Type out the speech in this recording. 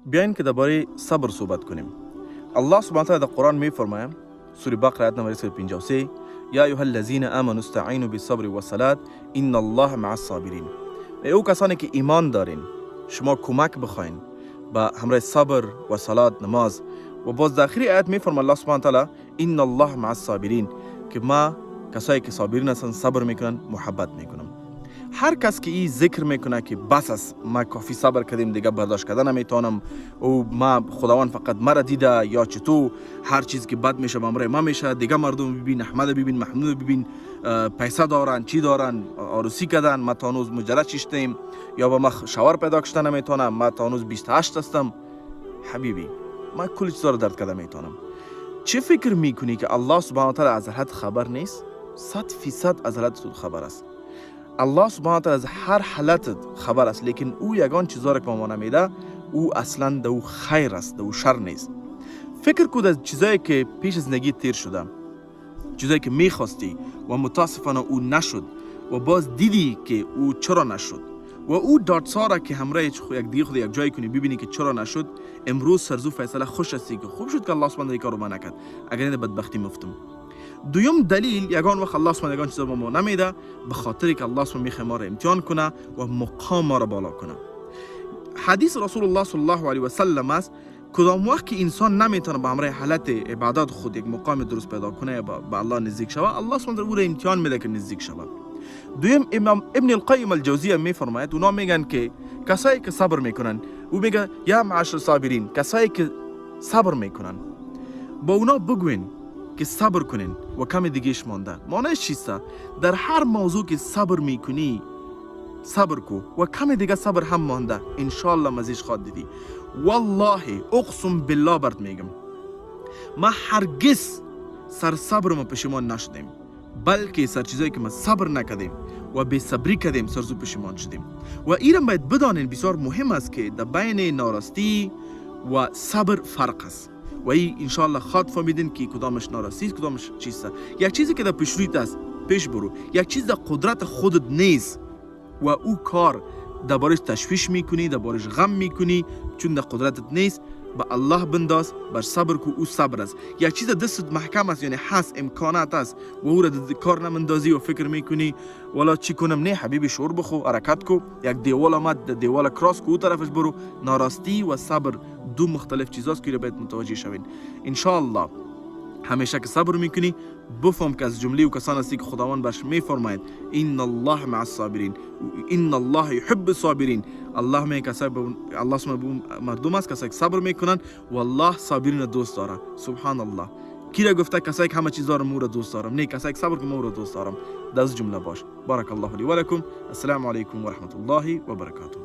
بیاین که درباره صبر صحبت کنیم. الله سبحانه و تعالی در قرآن میفرماید، سوره بقره آیه نمبر 153: یا ایها الذین آمنوا استعینوا بالصبر والصلاة ان الله مع الصابرین. ای او کسانی که ایمان دارین، شما کمک بخواین با همراه صبر و صلات، نماز. و باز در آخری آیت میفرماید الله سبحانه و تعالی ان الله مع الصابرین، که ما کسایی که صابرین هستن، صبر میکنن، محبت میکنم. هر کس که این ذکر میکنه که بس است، ما کافی صبر کردیم، دیگه برداشت کردن نمیتونم، او ما خداوند فقط مرا دیده، یا چطور هر چیز که بد میشه بامرای ما میشه، دیگه مردم ببین، احمد ببین، محمود ببین، پیسه دارن، چی دارن، عروسی کردن، ما تا هنوز مجرد چیشتیم، یا با ما شوهر پیدا کردن نمیتونم، ما تا هنوز 28 هستم. حبیبی، ما کل چیزا رو درک کردن میتونم. چه فکر میکنی که الله سبحانه و تعالی از حالت خبر نیست؟ 100% از حالت تو خبر است. الله سبحانه و تعالی از هر حالت خبر است، لیکن او یگان چیزا را که ما نمیده، او اصلا دو خیر است، دو شر نیست. فکر کن از چیزایی که پیش از زندگی تیر شده، چیزایی که میخواستی و متاسفانه او نشد، و باز دیدی که او چرا نشد، و او دادسارا که همراه یک دیگه خود یک جایی کنی ببینی که چرا نشد. امروز سرزو فیصله خوش هستی که خوب شد که الله سبحانه و تعالی کارو نکرد، اگر نه بدبختی مفتم. دوم دلیل، یگان وقت الله سبحانه یگان چیزا به ما نمیده، به خاطری که الله سبحانه میخواد ما را امتحان کنه و مقام ما را بالا کنه. حدیث رسول الله صلی الله علیه و سلم است، کدام وقت که انسان نمیتونه به همراه حالت عبادت خود یک مقام درست پیدا کنه، به الله نزدیک شوه، الله سبحانه او را امتحان میده که نزدیک شوه. دوم امام ابن القیم الجوزیه میفرماید، اونا میگن که کسایی که صبر میکنن، او میگه یا معاشر صابرین، کسایی که صبر میکنن، با اونا بگوین که صبر کنین و کم دیگهش مانده. معنیش چیست؟ در هر موضوع که صبر میکنی، صبر کو و کم دیگه صبر هم مانده، انشالله مزیش خواد دیدی. والله اقسم بالله برات میگم، ما هرگز سر صبر ما پشیمان نشدیم، بلکه سر چیزایی که ما صبر نکردیم و بی صبری کردیم سرزو پشیمان شدیم. و ایران باید بدانین بسیار مهم است که در بین ناراستی و صبر فرق است، و این انشالله خواد فهمیدین که کدامش ناراستی است، کدامش چیست. یک چیزی که در پیش رویت است، پیش برو. یک چیز در قدرت خودت نیست و او کار دربارش تشویش میکنی، دربارش غم میکنی، چون در قدرتت نیست، به الله بنداز، بر صبر کو، او صبر است. یک چیز دستت محکم است، یعنی هست، امکانات است، و او را کار نمندازی و فکر میکنی والا چی کنم. نه حبیبی، شور بخو، حرکت کو. یک دیوال آمد، دیوال کراس کو، او طرفش برو. ناراستی و صبر دو مختلف چیزاست که باید متوجه شوین. انشاءالله همیشه که صبر میکنی، بفهم که از جمله و کسان هستی که خداوند برش میفرماید ان الله مع الصابرین، ان الله يحب الصابرین. الله می کسای الله سبحانه مردم است کسایی که صبر میکنن و الله صابرین دوست داره. سبحان الله. کی را گفته کسایی که همه چیزا رو مو را دوست دارم؟ نه، کسایی که صبر کنه مو را دوست دارم. داز جمله باش. بارک الله لی و لکم. السلام علیکم و رحمت الله و برکاته.